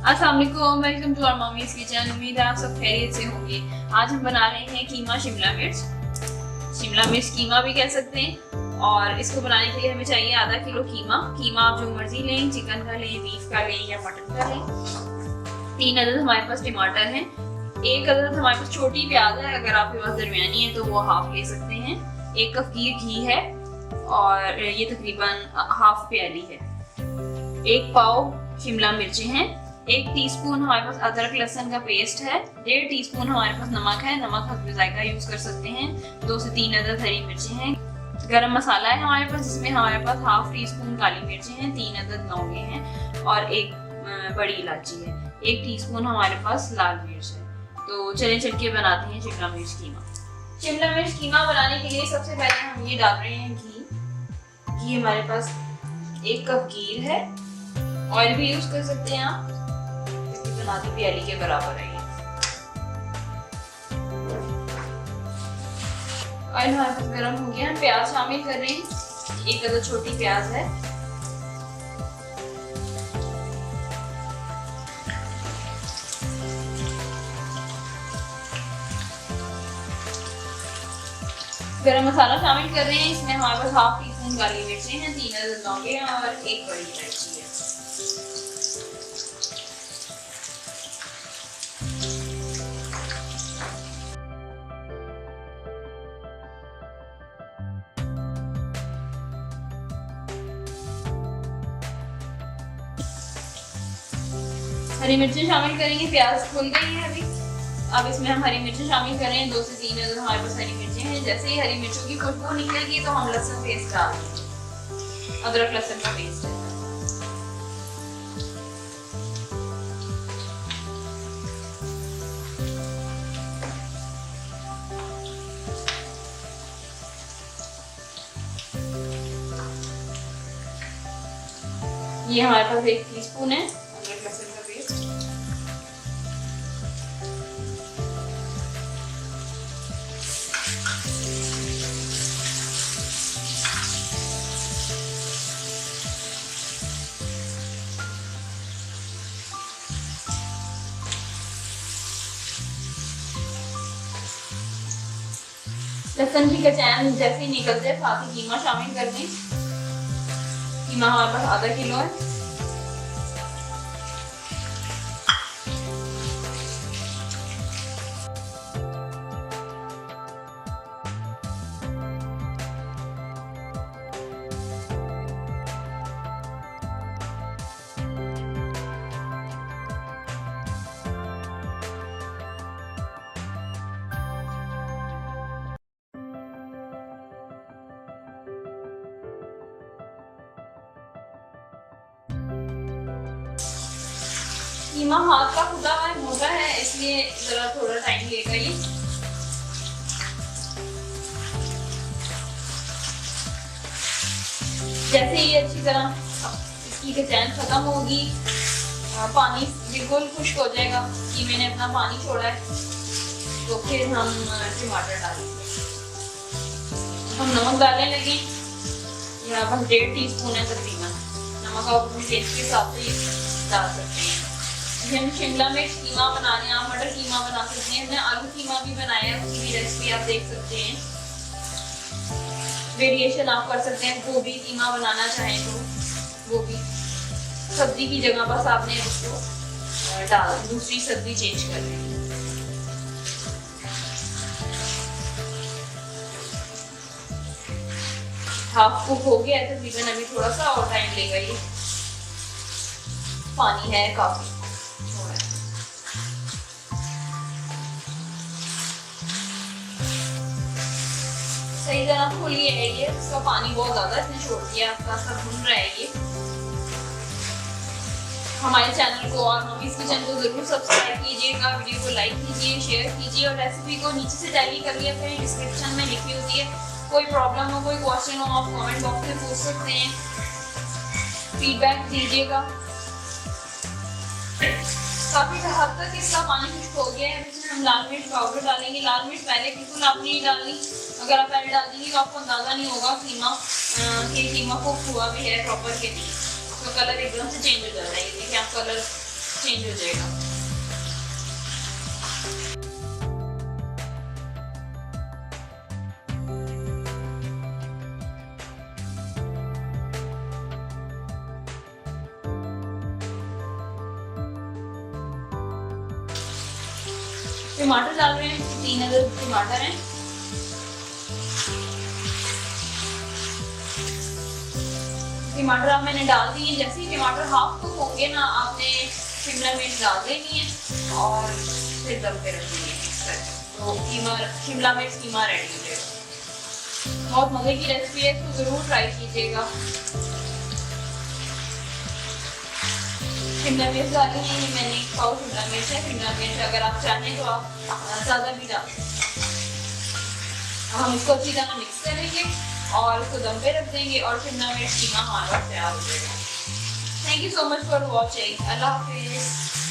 अस्सलाम वालेकुम, welcome to our Mummy's Kitchen. उम्मीद है आप सब खैरियत से होंगे। आज हम बना रहे हैं कीमा शिमला मिर्च कीमा भी कह सकते हैं। और इसको बनाने के लिए हमें चाहिए आधा किलो कीमा आप जो मर्जी लें, चिकन का लें, बीफ का लें या मटन का लें। 3 अदद हमारे पास टमाटर हैं। 1 अदद हमारे पास छोटी प्याज है, अगर आपके पास दरमियानी है तो वो हाफ ले सकते हैं। 1 कप घी है और ये तकरीबन हाफ प्याली है। 1 पाव शिमला मिर्चें हैं। 1 टीस्पून हमारे पास अदरक लहसुन का पेस्ट है। 1.5 टीस्पून हमारे पास नमक है, नमक हस्ब जायका यूज कर सकते हैं। 2 से 3 अदद हरी मिर्चें हैं। गरम मसाला है हमारे पास, जिसमें हमारे पास हाफ टीस्पून काली मिर्चें हैं, 3 अदद लौंगे हैं और 1 बड़ी इलायची है। 1 टीस्पून हमारे पास लाल मिर्च है। तो चल के बनाते हैं शिमला मिर्च कीमा। शिमला मिर्च कीमा बनाने के लिए सबसे पहले हम ये डाल रहे हैं घी हमारे पास 1 कप घी है। ऑयल भी यूज कर सकते हैं आप, आधी प्याली के बराबर है। ऑयल हमारे पास गर्म हो गया। प्याज शामिल कर रहे हैं। 1 अदद छोटी प्याज है। गरम मसाला शामिल कर रहे हैं। इसमें हमारे पास हाफ टीस्पून काली मिर्चें हैं, 3 अदद लौंगे हैं और 1 बड़ी इलायची है। हरी मिर्चें शामिल करेंगे। प्याज खुल गई है अभी। अब इसमें हम हरी मिर्चें शामिल कर रहे हैं। 2 से 3 अदद हमारे पास हरी मिर्चें हैं। जैसे ही हरी मिर्चों की खुशबू निकलेगी तो हम लहसुन पेस्ट डाल देंगे। अदरक लहसुन का पेस्ट है। ये हमारे पास 1 टीस्पून है अदरक लहसुन का पेस्ट। लहसुन की कचान जैसे ही निकल जाए साथ ही कीमा शामिल कर दें। कीमा हमारे पास आधा किलो है। कीमा हाथ का खुदा हुआ मोटा है, इसलिए जरा थोड़ा टाइम लेगा ये। जैसे ये अच्छी तरह इसकी कचान खत्म होगी, पानी बिल्कुल खुश्क हो जाएगा कि मैंने अपना पानी छोड़ा है, तो फिर हम टमाटर डालेंगे। हम नमक डालने लगे। यहाँ पर 1.5 टीस्पून है तकरीबन। नमक आप अपने टेस्ट के हिसाब से डाल सकते हैं। हम शिमला मिर्च कीमा बना रहे हैं, आप मटर कीमा बना सकते हैं। हमने आलू कीमा भी बनाया है, उसकी भी रेसिपी आप देख सकते हैं। वेरिएशन आप कर सकते हैं। गोभी कीमा बनाना चाहें तो गोभी सब्जी की जगह बस आपने उसको डाल दूसरी सब्जी चेंज कर लें। हाफ कुक हो गया है तकरीबन, अभी थोड़ा सा और टाइम लेगा ये। पानी है काफी। सही तरह खुली है ये, इसका पानी बहुत ज्यादा इसने छोड़ दिया, सब भून रहा है ये। हमारे चैनल को और मम्मीज किचन को जरूर सब्सक्राइब कीजिएगा, वीडियो को लाइक कीजिए, शेयर कीजिए और रेसिपी को नीचे से टैली कर लिया करें, डिस्क्रिप्शन में लिखी होती है। कोई प्रॉब्लम हो, कोई क्वेश्चन हो, आप कमेंट बॉक्स में पूछ सकते हैं, फीडबैक दीजिएगा। काफी हद तक इसका पानी खुश्क हो गया है। इसमें हम लाल मिर्च पाउडर डालेंगे। लाल मिर्च पहले बिल्कुल आपने नहीं डालनी, अगर आप पहले डाल देंगे तो आपको अंदाजा नहीं होगा कीमा कुक हुआ भी है प्रॉपर के नहीं, तो कलर एकदम से चेंज हो जाता है। ये देखिए आप कलर चेंज हो जाएगा। टमाटर डाल रहे हैं, 3 अदर टमाटर हैं। टमाटर अब मैंने डाल दिए। जैसे ही टमाटर हाफ कुक होंगे ना, आपने शिमला मिर्च डाल देनी है और फिर दम पे रख देनी है। तो कीमा, शिमला मिर्च कीमा रेडी हो जाएगा। बहुत मजे की रेसिपी है, इसको जरूर ट्राई कीजिएगा। शिमला मिर्च डाली है मैंने, 1 पाव शिमला मिर्च है। शिमला मिर्च अगर आप चाहें तो आप ज़्यादा भी डाल सकते हैं। हम इसको अच्छी तरह मिक्स करेंगे और इसको दम पे रख देंगे और शिमला मिर्च कीमा हमारा तैयार हो जाएगा। Thank you so much for watching. अल्लाह हाफिज़।